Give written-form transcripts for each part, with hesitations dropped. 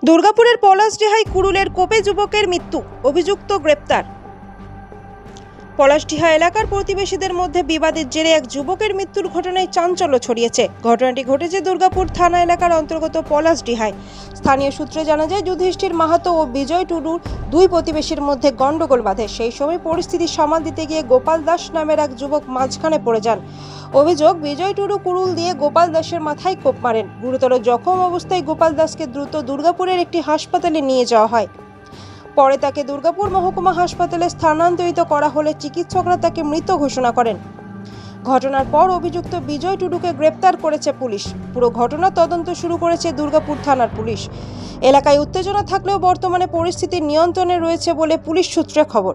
দুর্গাপুরের পলাশডিহায় কুড়ুলের কোপে যুবকের মৃত্যু, অভিযুক্ত গ্রেপ্তার। পলাশডিহা এলাকার প্রতিবেশীদের মধ্যে বিবাদের জেরে এক যুবকের মৃত্যুর ঘটনায় চাঞ্চল্য ছড়িয়েছে। ঘটনাটি ঘটেছে দুর্গাপুর থানা এলাকার অন্তর্গত পলাশডিহায়। স্থানীয় সূত্রে জানা যায়, যুধিষ্ঠির মাহাতো ও বিজয় টুডুর দুই প্রতিবেশীর মধ্যে গন্ডগোল বাধে। সেই সময় পরিস্থিতি সামাল দিতে গিয়ে গোপাল দাস নামের এক যুবক মাঝখানে পড়ে যান। অভিযোগ, বিজয় টুডু কুড়ুল দিয়ে গোপাল দাসের মাথায় কোপ মারেন। গুরুতর জখম অবস্থায় গোপাল দাসকে দ্রুত দুর্গাপুরের একটি হাসপাতালে নিয়ে যাওয়া হয়। পরে তাকে দুর্গাপুর মহকুমা হাসপাতালে স্থানান্তরিত করা হলে চিকিৎসকরা তাকে মৃত ঘোষণা করেন। ঘটনার পর অভিযুক্ত বিজয় টুডুকে গ্রেপ্তার করেছে পুলিশ। পুরো ঘটনা তদন্ত শুরু করেছে দুর্গাপুর থানার পুলিশ। এলাকায় উত্তেজনা থাকলেও বর্তমানে পরিস্থিতি নিয়ন্ত্রণে রয়েছে বলে পুলিশ সূত্রে খবর।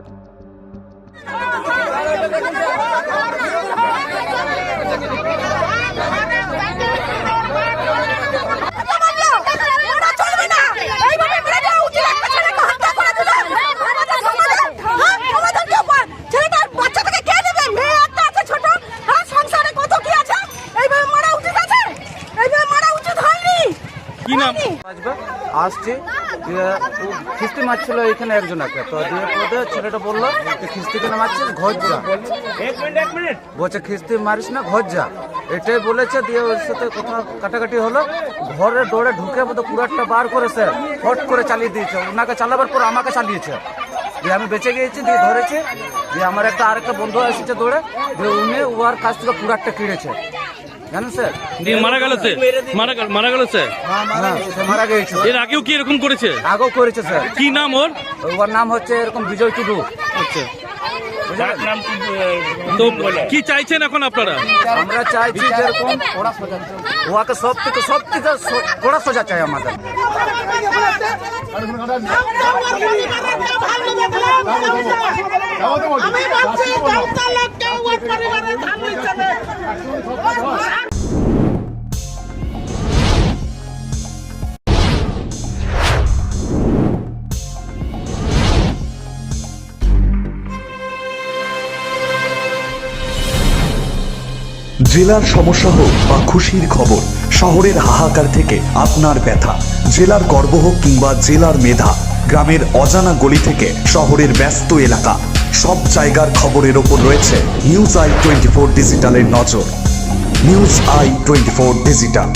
আসছে খিস্তি মারছিল এখানে একজনকে, তো দিয়ে পদে ছেলেটা বললো খিস্তি কেন মারছিস, ঘর যা। বলছে খিস্তি মারিস না, ঘর যা, এটাই বলেছে। দিয়ে ওর সাথে কথা কাটাকাটি হলো। ঘরে দৌড়ে ঢুকে বোধ কুড়ারটা বার করেছে, ফট করে চালিয়ে দিয়েছে। ওনাকে চালাবার পর আমাকে চালিয়েছে। দিয়ে আমি বেঁচে গিয়েছি, দিয়ে ধরেছি। দিয়ে আমার আরেকটা বন্ধু এসেছে দৌড়ে, দিয়ে উনি ওর কাছ থেকে কুড়ারটা কিনেছে, জানেন স্যার। দিয়ে মারা গেল স্যার, মারা গেল স্যার। হ্যাঁ, সে মারা গিয়েছে। এর আগেও কি এরকম করেছে? আগেও করেছে স্যার। কি নাম ওর? ওর নাম হচ্ছে এরকম বিজয় টুডু। আচ্ছা, তো কি চাইছেন এখন আপনারা? আমরা চাইছি যেরকম ওকে সব থেকে কড়া সোজা চাই আমাদের। জেলার সমস্যা হোক বা খুশির খবর, শহরের হাহাকার থেকে আপনার ব্যথা, জেলার গর্ব হোক কিংবা জেলার মেধা, গ্রামের অজানা গলি থেকে শহরের ব্যস্ত এলাকা, সব জায়গার খবরের ওপর রয়েছে নিউজ আই 24 ডিজিটালের নজর। News I 24 digital.